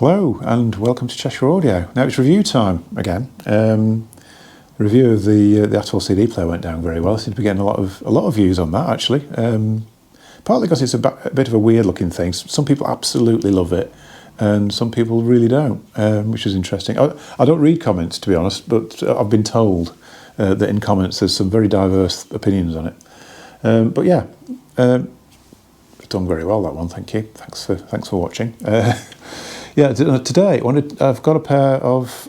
Hello and welcome to Cheshire Audio. Now it's review time again. The review of the Atoll CD player went down very well. I seem to be getting a lot of views on that actually. Partly because it's a bit of a weird looking thing. Some people absolutely love it, and some people really don't, which is interesting. I don't read comments, to be honest, but I've been told that in comments there's some very diverse opinions on it. But yeah, it's done very well, that one. Thank you. Thanks for watching. Yeah, today I've got a pair of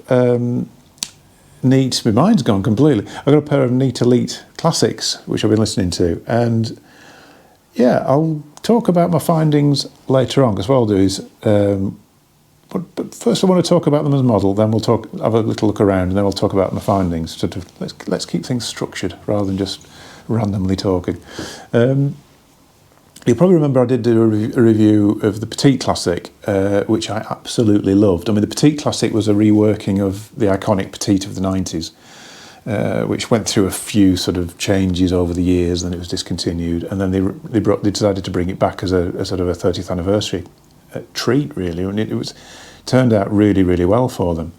neat. My mind's gone completely. I've got a pair of neat Elite classics which I've been listening to, and yeah, I'll talk about my findings later on, because what I'll do is, but first I want to talk about them as a model. Then we'll have a little look around, and then we'll talk about my findings. Sort of, let's keep things structured rather than just randomly talking. You'll probably remember I did do a review of the Petite Classic, which I absolutely loved. I mean, the Petite Classic was a reworking of the iconic Petite of the 90s, which went through a few sort of changes over the years, and then it was discontinued, and then they decided to bring it back as a sort of a 30th anniversary treat, really, and it turned out really, really well for them.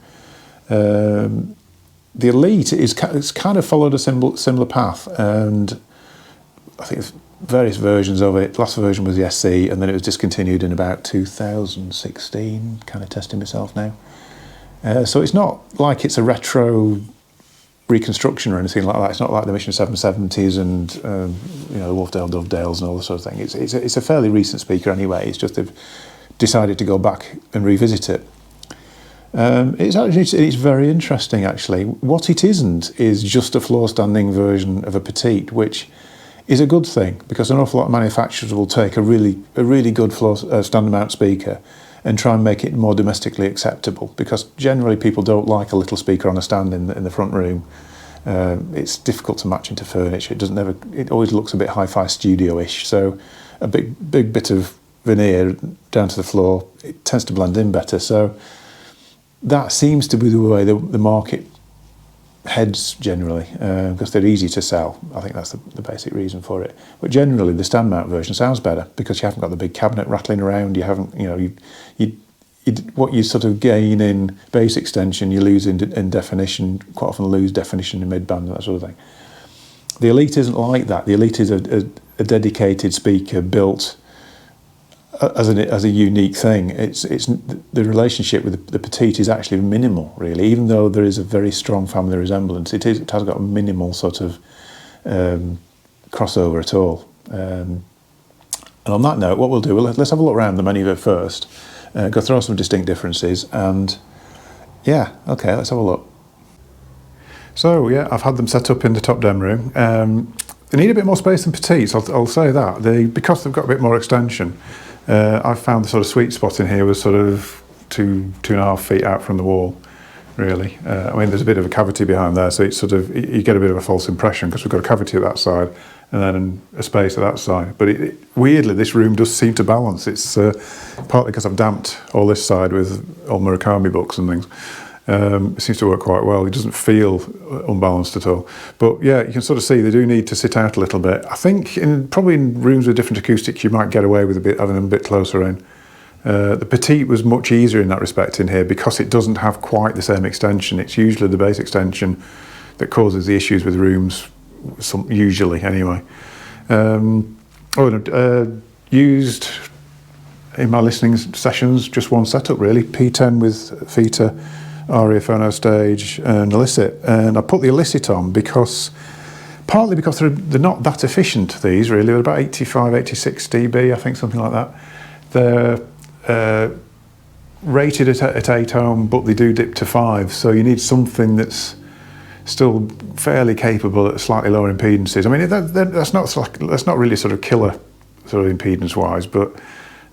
The Elite it's kind of followed a similar path, and I think it's various versions of it. The last version was the SC, and then it was discontinued in about 2016, kind of testing myself now. So it's not like it's a retro reconstruction or anything like that. It's not like the Mission 770s and the Wolfdale Dovedales and all this sort of thing. It's a fairly recent speaker anyway. It's just they've decided to go back and revisit it. It's very interesting actually. What it isn't is just a floor standing version of a Petite, which is a good thing, because an awful lot of manufacturers will take a really good floor stand mount speaker and try and make it more domestically acceptable, because generally people don't like a little speaker on a stand in the front room. It's difficult to match into furniture. It always looks a bit hi-fi studio-ish, so a big bit of veneer down to the floor, it tends to blend in better. So that seems to be the way the market heads generally, because they're easy to sell. I think that's the basic reason for it. But generally the stand mount version sounds better, because you haven't got the big cabinet rattling around. You haven't, what you sort of gain in bass extension, you lose in definition. Quite often lose definition in mid-band and that sort of thing. The Elite isn't like that. The Elite is a dedicated speaker built as a unique thing. It's the relationship with the Petite is actually minimal, really. Even though there is a very strong family resemblance, it has got a minimal sort of crossover at all. And on that note, what we'll do, let's have a look around the menu first, go through some distinct differences, and yeah, okay, let's have a look. So yeah, I've had them set up in the top den room. They need a bit more space than Petites, I'll say that. Because they've got a bit more extension, I've found the sort of sweet spot in here was sort of 2.5 feet out from the wall, really. I mean, there's a bit of a cavity behind there, so it's sort of, you get a bit of a false impression, because we've got a cavity at that side and then a space at that side. But weirdly, this room does seem to balance. It's partly because I've damped all this side with old Murakami books and things. It seems to work quite well. It doesn't feel unbalanced at all. But yeah, you can sort of see they do need to sit out a little bit. I think probably in rooms with different acoustics, you might get away with having them a bit closer in. The Petite was much easier in that respect in here, because it doesn't have quite the same extension. It's usually the bass extension that causes the issues with rooms, usually anyway. Used in my listening sessions just one setup really, P10 with Petite, Aria phono stage and Elicit, and I put the Elicit on partly because they're not that efficient, these really. They're about 85, 86 dB, I think, something like that. They're rated at 8 ohm, but they do dip to 5, so you need something that's still fairly capable at slightly lower impedances. I mean, that's not really sort of killer sort of impedance wise, but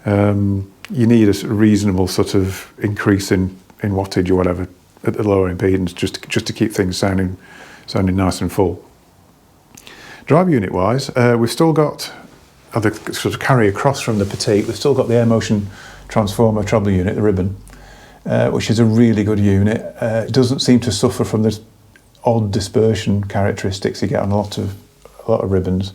you need a reasonable sort of increase in wattage or whatever at the lower impedance, just to keep things sounding nice and full. Drive unit wise, we've still got the sort of carry across from the Petite. We've still got the Air Motion Transformer treble unit, the ribbon, which is a really good unit. It doesn't seem to suffer from the odd dispersion characteristics you get on a lot of ribbons.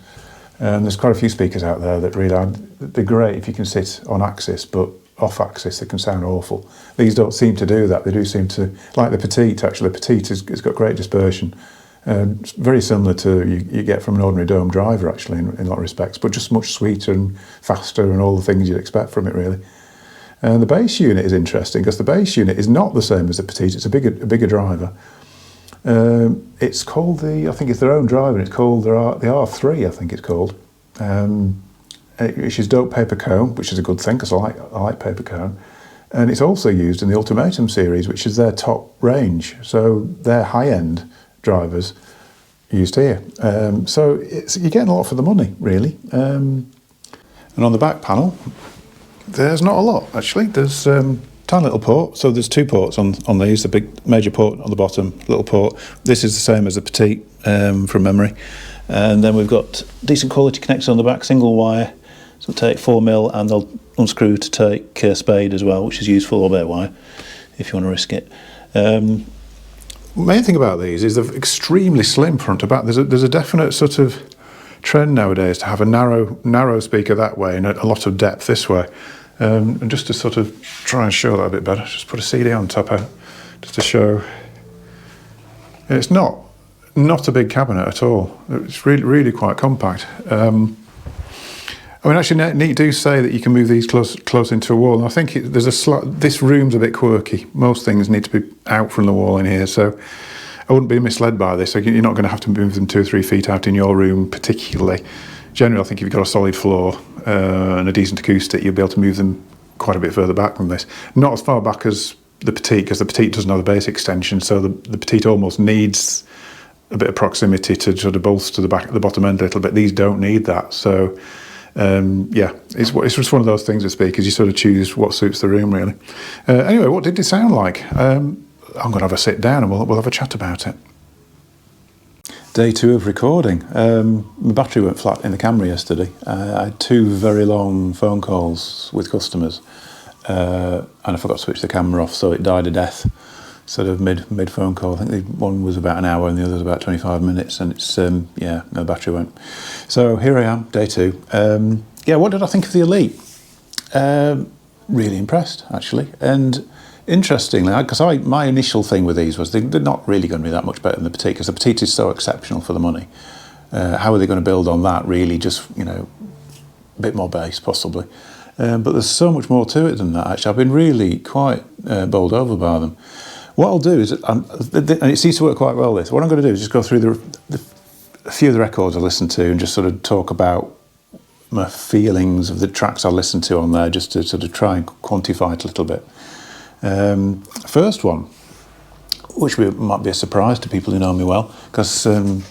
There's quite a few speakers out there that really they're great if you can sit on axis, but off-axis, they can sound awful. These don't seem to do that. They do seem to, like the Petite actually. The Petite has got great dispersion. It's very similar to you get from an ordinary dome driver actually in a lot of respects, but just much sweeter and faster and all the things you'd expect from it really. And the bass unit is interesting because the bass unit is not the same as the Petite. It's a bigger driver. It's called I think it's their own driver. It's called the R3, I think it's called. Which is dope paper cone, which is a good thing because I like paper cone. And it's also used in the Ultimatum series, which is their top range. So their high-end drivers used here. So you're getting a lot for the money, really. And on the back panel, there's not a lot, actually. There's tiny little port. So there's two ports on these, the big major port on the bottom, little port. This is the same as the Petite from memory. And then we've got decent quality connectors on the back, single wire. So they'll take 4mm and they'll unscrew to take spade as well, which is useful, or bare wire, if you want to risk it. Main thing about these is they're extremely slim front to back. There's a definite sort of trend nowadays to have a narrow speaker that way and a lot of depth this way. And just to sort of try and show that a bit better, just put a CD on top of, just to show. It's not a big cabinet at all. It's really quite compact. I mean, actually, Neat do say that you can move these close into a wall, and I think this room's a bit quirky. Most things need to be out from the wall in here, so I wouldn't be misled by this. You're not going to have to move them 2 or 3 feet out in your room particularly. Generally, I think if you've got a solid floor and a decent acoustic, you'll be able to move them quite a bit further back than this. Not as far back as the Petite, because the Petite doesn't have the bass extension, so the Petite almost needs a bit of proximity to sort of bolster the bottom end a little bit. These don't need that, so yeah, it's just one of those things with speakers. You sort of choose what suits the room, really. Anyway, what did it sound like? I'm going to have a sit down and we'll have a chat about it. Day 2 of recording. My battery went flat in the camera yesterday. I had 2 very long phone calls with customers, and I forgot to switch the camera off, so it died a death. Sort of mid phone call. I think one was about an hour and the other was about 25 minutes, and it's yeah, no, battery went. So here I am, day 2. Yeah, what did I think of the Elite? Really impressed, actually, and interestingly, because my initial thing with these was they're not really going to be that much better than the Petite, because the Petite is so exceptional for the money. How are they going to build on that? Really, just a bit more bass possibly. But there's so much more to it than that. Actually, I've been really quite bowled over by them. What I'll do is, and it seems to work quite well, this, what I'm going to do is just go through a few of the records I listened to and just sort of talk about my feelings of the tracks I listened to on there, just to sort of try and quantify it a little bit. First one, which might be a surprise to people who know me well, because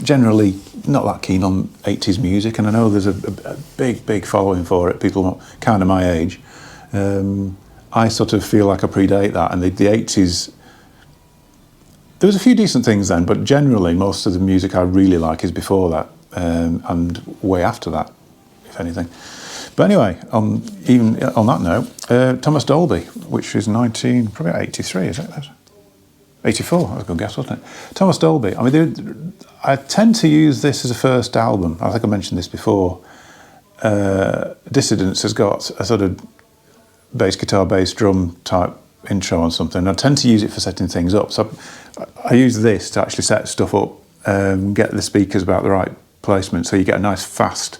generally not that keen on 80s music, and I know there's a big following for it, people kind of my age. I sort of feel like I predate that, and the 80s, there was a few decent things then, but generally most of the music I really like is before that, and way after that, if anything. But anyway, even on that note, Thomas Dolby, which is probably 83, is it? 84, that was a good guess, wasn't it? Thomas Dolby, I mean, I tend to use this as a first album. I think I mentioned this before. Dissidence has got a sort of bass guitar, bass drum type intro on something. I tend to use it for setting things up. So I use this to actually set stuff up, get the speakers about the right placement, so you get a nice fast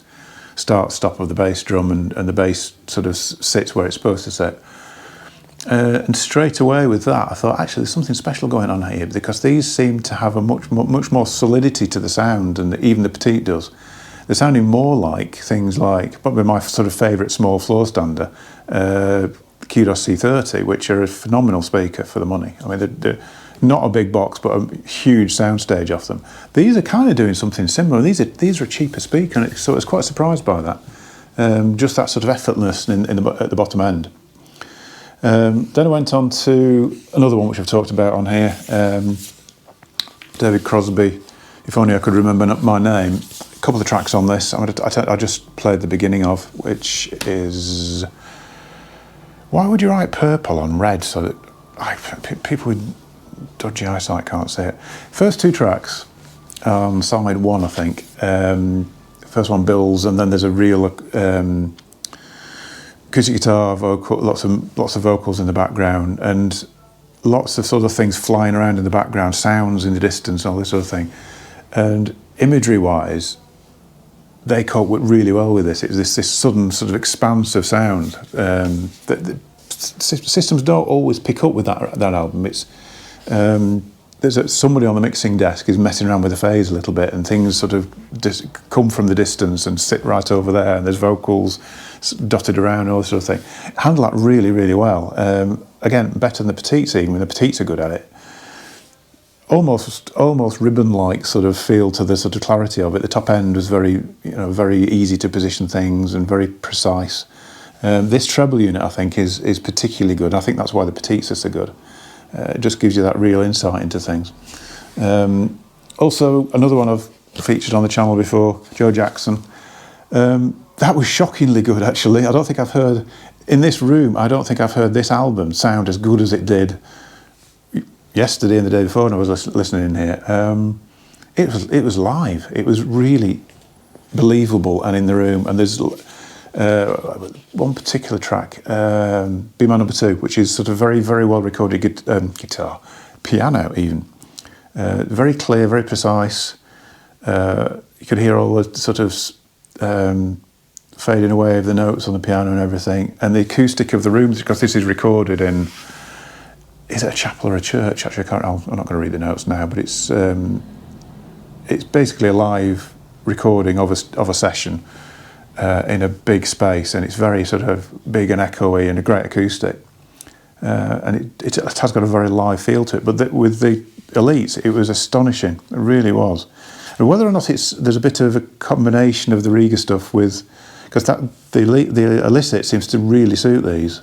start-stop of the bass drum, and the bass sort of sits where it's supposed to sit. And straight away with that, I thought, actually, there's something special going on here, because these seem to have a much more solidity to the sound than even the Petite does. They're sounding more like things like, probably my sort of favourite small floor stander, Kudos C30, which are a phenomenal speaker for the money. I mean, they're not a big box, but a huge soundstage off them. These are kind of doing something similar. These are a cheaper speaker, and so I was quite surprised by that. Just that sort of effortlessness at the bottom end. Then I went on to another one which I've talked about on here, David Crosby, If Only I Could Remember My Name. A couple of tracks on this. I just played the beginning of, which is, why would you write purple on red so that people with dodgy eyesight can't see it? First 2 tracks on side 1, I think. First one, Bills, and then there's a real acoustic guitar, vocal, lots of vocals in the background, and lots of sort of things flying around in the background, sounds in the distance, all this sort of thing. And imagery-wise, they cope really well with this. It was this sudden sort of expansive sound that the systems don't always pick up with that album. It's there's somebody on the mixing desk is messing around with the phase a little bit, and things sort of come from the distance and sit right over there, and there's vocals dotted around, all this sort of thing. Handle that really, really well. Again, better than the Petites even. The Petites are good at it. Almost ribbon-like sort of feel to the sort of clarity of it. The top end was very easy to position things and very precise. This treble unit, I think, is particularly good. I think that's why the Petites are so good. It just gives you that real insight into things. Also, another one I've featured on the channel before, Joe Jackson. That was shockingly good, actually. I don't think I've heard, in this room, I don't think I've heard this album sound as good as it did yesterday and the day before when I was listening in here. It was live. It was really believable and in the room. And there's one particular track, Be My Number 2, which is sort of very, very well recorded guitar, piano even. Very clear, very precise. You could hear all the sort of fading away of the notes on the piano and everything. And the acoustic of the rooms, because this is recorded in, is it a chapel or a church? Actually, I'm not going to read the notes now, but it's basically a live recording of a session in a big space, and it's very sort of big and echoey and a great acoustic, and it has got a very live feel to it. But with the Elites, it was astonishing. It really was. And whether or not there's a bit of a combination of the Riga stuff with, because the Illicit seems to really suit these.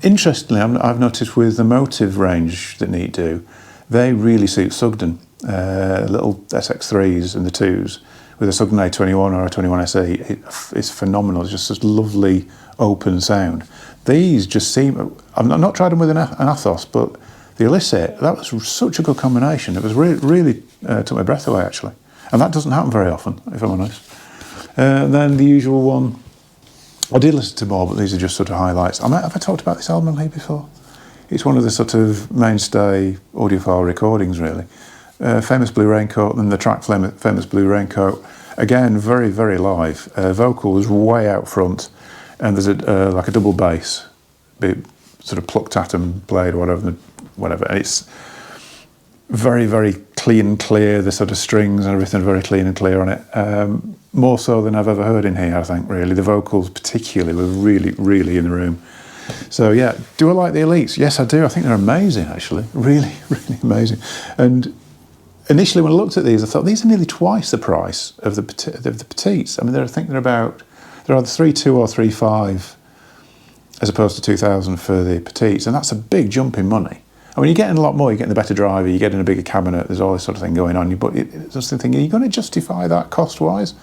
Interestingly, I've noticed with the Motive range that Neat do, they really suit Sugden. Little SX3s and the 2s with a Sugden A21 or a 21SE, it's phenomenal. It's just this lovely open sound. These just seem, I've not tried them with an Athos, but the Illicit, that was such a good combination. It was really took my breath away, actually. And that doesn't happen very often, if I'm honest. Then the usual one, I did listen to more, but these are just sort of highlights. Have I talked about this album here before? It's one of the sort of mainstay audiophile recordings, really. Famous Blue Raincoat, and the track Famous Blue Raincoat. Again, very, very live. Vocals way out front, and there's like a double bass, sort of plucked at and played, whatever. And it's very, very clean and clear. The sort of strings and everything are very clean and clear on it. More so than I've ever heard in here, I think, really. The vocals particularly were really, really in the room. So yeah, do I like the Elites? Yes, I do. I think they're amazing, actually. Really, really amazing. And initially when I looked at these, I thought, these are nearly twice the price of the Petites. I mean, I think they're either 3.2 or 3.5 as opposed to 2,000 for the Petites. And that's a big jump in money. I mean, you're getting a lot more. You're getting the better driver, you're getting a bigger cabinet, there's all this sort of thing going on. But just thinking, are you going to justify that cost-wise?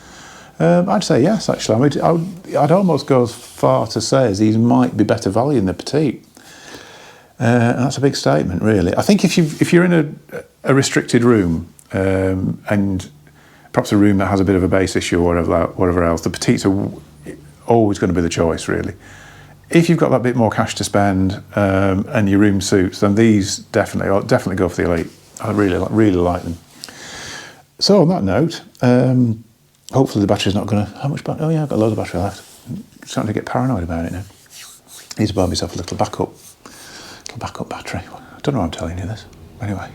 I'd say yes, actually. I mean, I'd almost go as far to say as these might be better value than the Petite. And that's a big statement, really. I think if you're in a restricted room and perhaps a room that has a bit of a bass issue or whatever else, the Petites are always going to be the choice, really. If you've got that bit more cash to spend and your room suits, then these definitely go for the Elite. I really like them. So on that note, hopefully the battery's not going to... How much battery? Oh yeah, I've got a load of battery left. I'm starting to get paranoid about it now. Need to buy myself a little backup battery. I don't know why I'm telling you this. Anyway,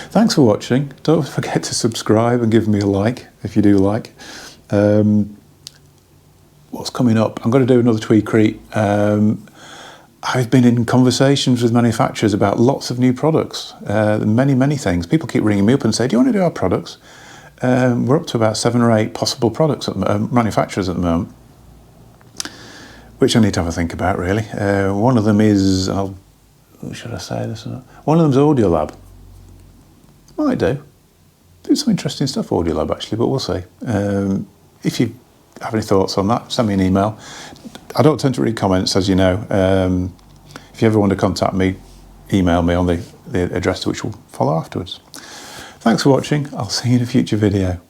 thanks for watching. Don't forget to subscribe and give me a like if you do like. What's coming up? I'm going to do another Tweakry. I've been in conversations with manufacturers about lots of new products, many things. People keep ringing me up and say, do you want to do our products? We're up to about 7 or 8 possible products, manufacturers at the moment, which I need to have a think about, really. One of them is, should I say this or not? One of them's Audiolab. Might do some interesting stuff, Audiolab, actually, but we'll see. If you have any thoughts on that, send me an email. I don't tend to read comments, as you know. If you ever want to contact me, email me on the address to which will follow afterwards. Thanks for watching. I'll see you in a future video.